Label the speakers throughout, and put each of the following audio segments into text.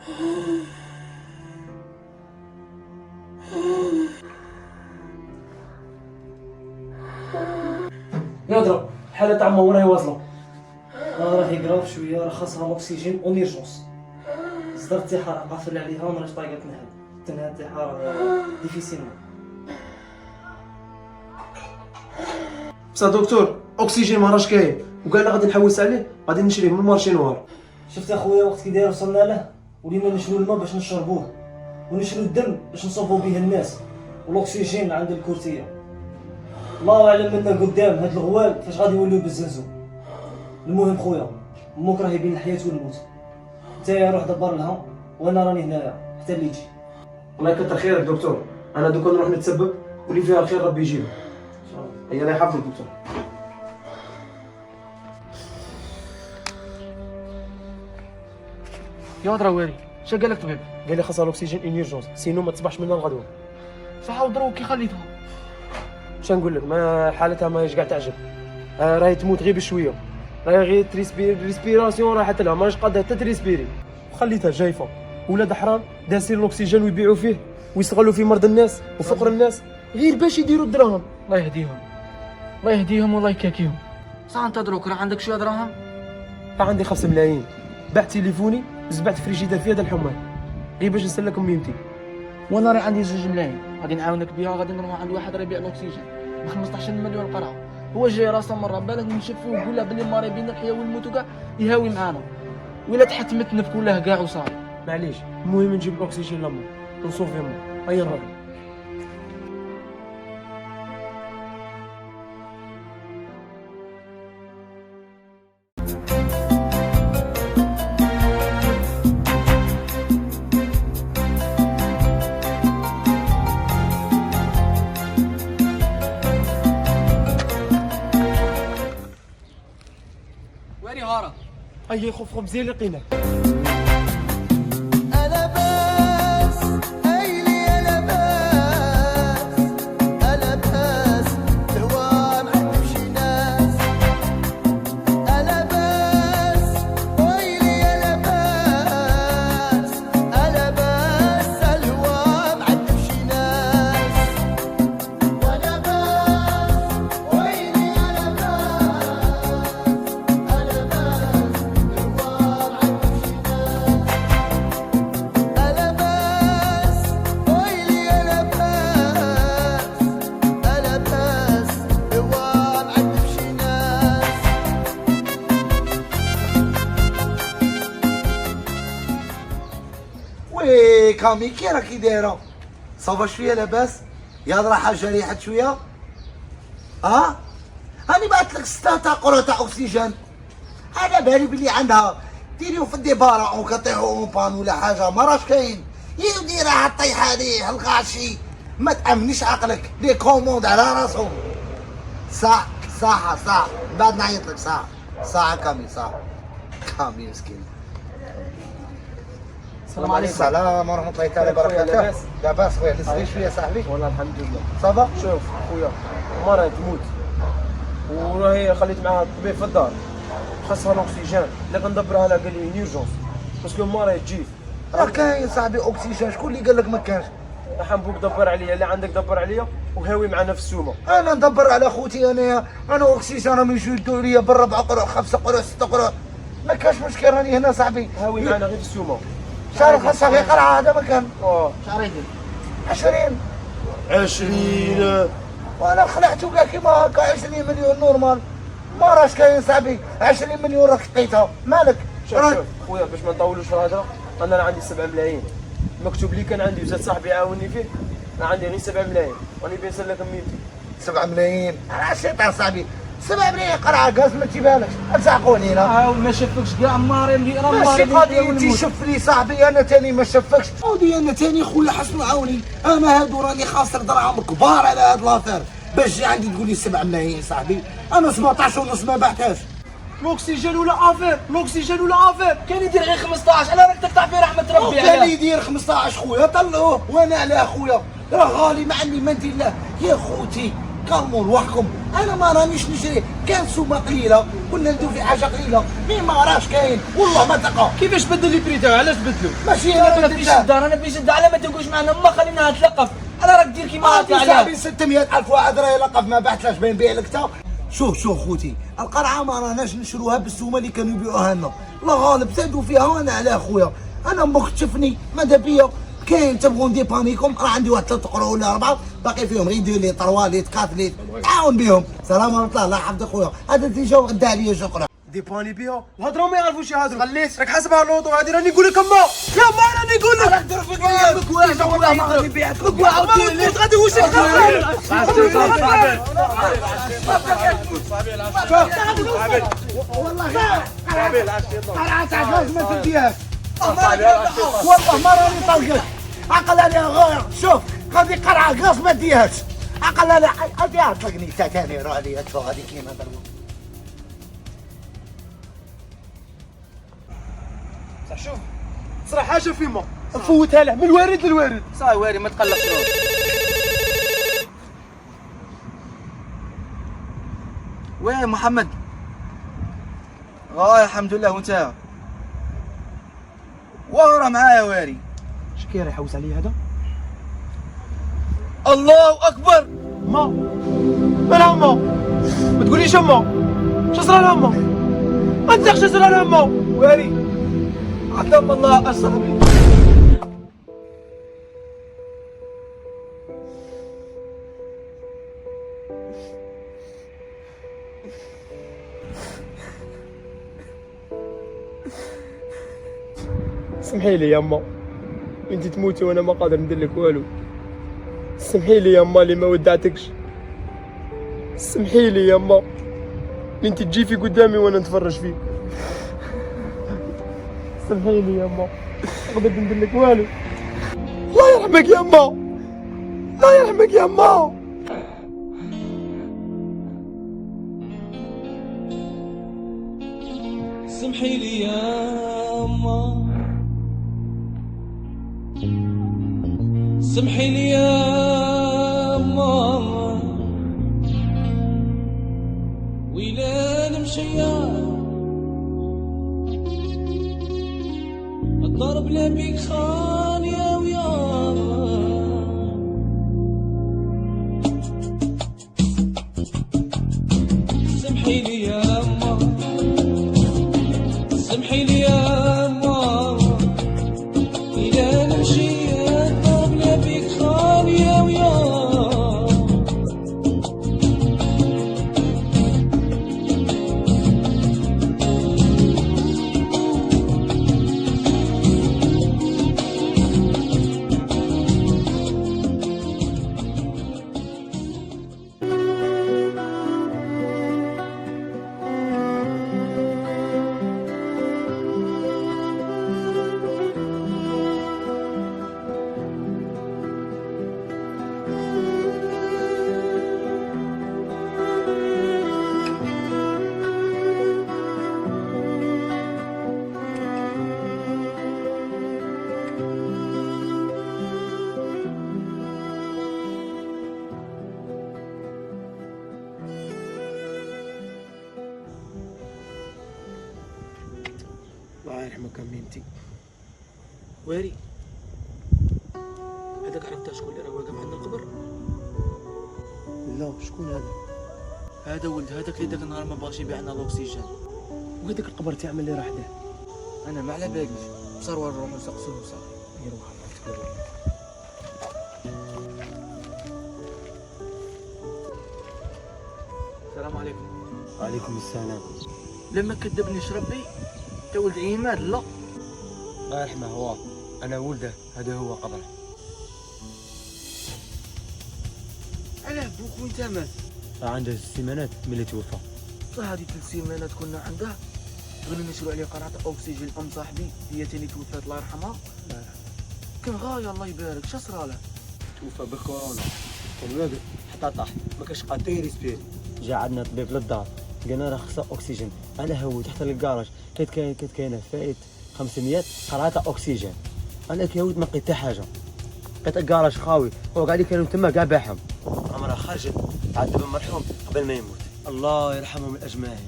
Speaker 1: يا ضرب حالة تاع راهي واصلة. راهي كراف شوية، راه خاصها اكسجين اون ايرجونس. صدر انتحار قافل عليها ومراهيش طايقة تنهد انتحار ديفيسيلمون.
Speaker 2: بصح دكتور اكسجين ما راهش كاين وكاع غادي نحوس عليه، غادي نشريه من المارشي نوار.
Speaker 1: شفت اخويا وقت كي داير وصلنا له ولينا نشرو الماء باش نشربوه ونشرو الدم باش نصوبو به الناس، والاكسجين عند الكورتيه. الله اعلم منا قدام هاد الغوال فاش غادي يوليو بالزنزو. المهم خويا امك راهي بين الحياه والموت، نتايا روح دبر لها وانا راني هنايا حتى اللي يجي.
Speaker 2: الله يكثر خيرك دكتور، انا دوكا نروح نتسبب واللي فيها الخير ربي يجيبه. هيا الله يحفظك دكتور.
Speaker 3: يا دراويري شا قال لك طبيب؟
Speaker 2: قال لي خاصها الاكسجين ان يورجونس سينو ما تصبحش منها الغدوه.
Speaker 3: صح ودروك كي خليتها.
Speaker 2: اش نقول لك، ما حالتها ماهيش كاع تعجب. راهي تموت غير بشويه، راهي غير ريسبيراسيون راحت لها، ماهيش قادره حتى تريسبيري. وخليتها جايفه. ولاد حرام داسين الاكسجين ويبيعوا فيه ويستغلوا فيه مرض الناس وفقر الناس غير باش يديروا الدراهم.
Speaker 3: الله يهديهم، الله يهديهم والله يكاكيهم. صح انت دروك راه عندك شويه دراهم؟
Speaker 2: راه عندي 5 ملايين، بعت تليفوني وزبعت فريجيدار فيها د الحمان غير باش نسلك ميمتي.
Speaker 3: وانا راه عندي 2 ملايين غادي نعاونك بها، غادي نروح عند واحد راه يبيع الاكسجين ب 15 مليون قرعه. هو جاي راسه مره بالك نشوفو ونقول له بلي ماري بين الحياه والموت وكاع يهاوي معانا، ولا تحتمت نبكوا له كاع وصافي.
Speaker 2: معليش المهم نجيب الاكسجين لامو ونصوفي امو. هيا نروح.
Speaker 3: ويري هارا
Speaker 2: هيا خوف مزيان لقيناه.
Speaker 4: وي كامي كي راكي دايره؟ صافا شويه لاباس؟ يا راه حاجه ريحت شويه؟ هاني بعثت لك 6 تاع قرعه تاع اكسجين، انا بالي بلي عندها ديريو في الديبارا او كطيحو اون بان ولا حاجه، ما راش كاين. يا ديرها الطيحه هذه الغاشي، ما تامنيش عقلك، لي كوموند على راسهم. ساعه بعد نعيط لك ساعه كامي كامي مسكين.
Speaker 2: السلام عليكم.
Speaker 4: السلام ورحمة الله تعالى وبركاته. لاباس خويا، لسه شوية صاحبي؟
Speaker 2: والله الحمد لله.
Speaker 4: صافا؟
Speaker 2: شوف خويا مرة تموت وراهي خليت معاها الطبيب في الدار، خاصها الاكسجين، اللي كندبرها لها قال لي نيرجونس باسكو مرة تجيف.
Speaker 4: راه كاين صاحبي اكسجين، شكون اللي قال لك ما كانش؟
Speaker 2: حنبوك دبر عليا، اللي عندك دبر عليا وهاوي معنا في السومه.
Speaker 4: انا ندبر على خوتي، انا اكسجين راهم يجيو يدوا لي ب4 قروع 5 قروع 6 قروع، ما كانش مشكل، راني هنا صاحبي.
Speaker 2: هاوي معنا غير في السومه.
Speaker 4: شهر خاصها في قرعة هذا ما كان.
Speaker 3: شحال يدير؟
Speaker 4: 20 وانا خلعتو كاع كيما هكا 20 مليون نورمال، ما راش كاين صاحبي. 20 مليون راك لقيتها مالك؟
Speaker 2: شوف خويا باش ما نطولوش في الهضره، انا عندي 7 ملايين مكتوب لي، كان عندي وزاد صاحبي عاوني فيه، انا عندي غير 7 ملايين راني باين نسلك ميمتي.
Speaker 4: 7 ملايين راه شيطان صاحبي، 7 ملايين قرعه كاز ما تجيبهالكش، تزعقوني انا.
Speaker 3: ما شافكش كاع ماري اللي راه
Speaker 4: ماشي
Speaker 3: ماري
Speaker 4: قضيه تيشوف لي صاحبي، انا تاني ما شافكش، ودي انا تاني خويا حسن عوني، انا هادو راني خاسر دراهم كبار على هاد لافير، باش تجي عندي تقول لي 7 ملايين صاحبي، انا 17 ونص ما بعتهاش.
Speaker 2: الاكسجين ولا افير، الاكسجين ولا افير،
Speaker 3: كان يدير غير 15، على راك تقطع في رحمه ربي
Speaker 4: كان
Speaker 3: عليه.
Speaker 4: يدير 15 خويا طلعوه، وانا علاه خويا راه غالي، ما عندي ما ندير له. يا خوتي كالموا رواحكم. انا ما رانيش نشري، كان سومه قليله كنا نديرو في حاجه قليله، مي ما راش كاين والله ما تلقى.
Speaker 2: كيفاش بدل لي بري تاعو؟ علاش بدلو؟
Speaker 4: ماشي
Speaker 3: انا
Speaker 4: انا
Speaker 3: في شده، انا في شده، على ما تقولش معنا ما خليناها تلقف. انا راك دير كيما
Speaker 4: ما
Speaker 3: هكا
Speaker 4: في
Speaker 3: عليها.
Speaker 4: صاحبي 600,000 واحد راه يلقف ما بعثلاش بين بيع لك تا. شوف خوتي، القرعه ما راناش نشروها بالسومه اللي كانوا يبيعوها لنا، الله غالب زادوا فيها وانا على خويا. انا امك تشوفني ماذا بيا كاين تبغون ديبانيكم، راه عندي واحد 3 قرو ولا 4 باقي فيهم غير 2 لي 3 لي 4 لي تعاون بهم. سلام عليكم الله يحفظ خويا، هذا اللي جاو غدا عليا شكرا.
Speaker 2: ديباني بيها الهضره ما يعرفوش يهضروا. خليت راك حاسبها اللوطو هادي، راني نقول لك اما يا ما راني نقول لك.
Speaker 3: راك دير فيك مكواش والله ما غادي نبيعك. مكواش
Speaker 2: غادي واش
Speaker 4: قرعه تاع غاز ما تديهاش والله ما راني طلقت. عقل عليها غير شوف هذه قرعه غاز ما تديهاش. عقل عليها هذه طلقني تا ثاني راه عليا شوف هذه كيما ضربوا.
Speaker 2: شوف صرا حاجه فيما نفوتها له من الوارد للوارد.
Speaker 3: صاي واري ما تقلقش روحك. وين محمد؟ الحمد لله. وانت؟ ورا معايا واري.
Speaker 2: شكي راه يحوس عليا هذا؟
Speaker 3: الله اكبر.
Speaker 2: ما مالها ما؟ ما تقوليش اما شو صرا لها اما؟ ما تزغش صرا لها اما واري. عدم الله اصحابي. سمحي لي يما، انت تموتي وانا ما قادر ندير لك والو. سمحي لي يما اللي ما ودعتكش. سمحي لي يما اللي انت تجي في قدامي وانا نتفرج فيك. سمحي لي يما ما قدرت ندير لك والو. الله يرحمك يما، الله يرحمك يما.
Speaker 5: سمحي لي ياما، سمحي لي ياما، ويلا نمشي الضرب لا بيك خان يا ويا. سمحي لي ياما، سمحي لي ياما، إلى نمشي الضرب لا بيك خان يا ويا.
Speaker 2: الله يرحمك امينتي.
Speaker 3: واري هذاك عرفتها شكون اللي راه واقف عند القبر؟
Speaker 2: لا شكون هذا؟
Speaker 3: هذا ولد هذاك اللي داك النهار ما بغاش يبيع لنا الاكسجين.
Speaker 2: وهذاك القبر تاعمل اللي راح ده.
Speaker 3: انا ما على باليش، بصروا نروحوا نسقسوه صافي.
Speaker 2: يروح
Speaker 3: السلام عليكم.
Speaker 2: وعليكم السلام.
Speaker 3: لما كذبنيش ربي انت ولد عماد. لا
Speaker 2: الله يرحمه هو، انا ولده، هذا هو قبره.
Speaker 3: علاه بوك وين تا مات؟
Speaker 2: عنده 6 سيمانات ملي توفى.
Speaker 3: هذه 3 سيمانات كنا عنده، غير نشرو عليه قرعه اكسجين. ام صاحبي هي تاني توفات الله يرحمها. كان غايه الله يبارك. شا صرا له؟
Speaker 2: توفى بالكورونا، كان واقف حتى طاح ما كانش قادر يريسبيري. جا عندنا طبيب للدار قالنا راه خصها اكسجين. انا هويت حتى للكراج كانت كاينه فايت 500 قرعه اكسجين. انا كي هويت ما لقيت حتى حاجه، لقيت الكراج خاوي وكاع اللي كانوا تما كاع باعهم. عمرها خرجت عاد دابا مرحوم قبل ما يموت، الله يرحمهم الاجمعين.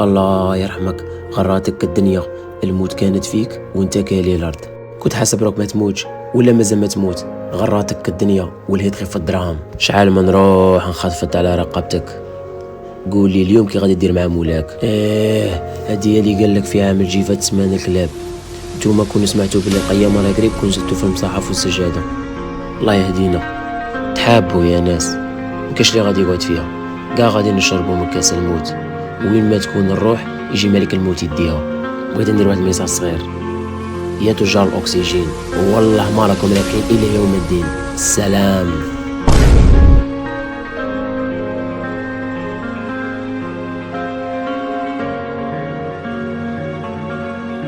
Speaker 6: الله يرحمك، غراتك الدنيا، الموت كانت فيك وانت كالي الارض، كنت حاسب روك ما تموتش ولا مازال ما تموت، غراتك الدنيا ولهيت غير في الدراهم. شحال من روح انخطفت على رقبتك، قول لي اليوم كي غادي دير مع مولاك؟ هادي اللي قال لك فيها عامل جيفة تسمان الكلاب. نتوما كونوا سمعتوا بلي القيامة راه قريب، كون زدتوا في المصاحف والسجادة. الله يهدينا، تحابوا يا ناس، مكاش اللي غادي يقعد فيها، كاع غادي نشربوا من كاس الموت، وين ما تكون الروح يجي ملك الموت يديها. بغيت ندير واحد الميساج صغير، يا تجار الاكسجين والله ما راكم راكين الى يوم الدين. السلام.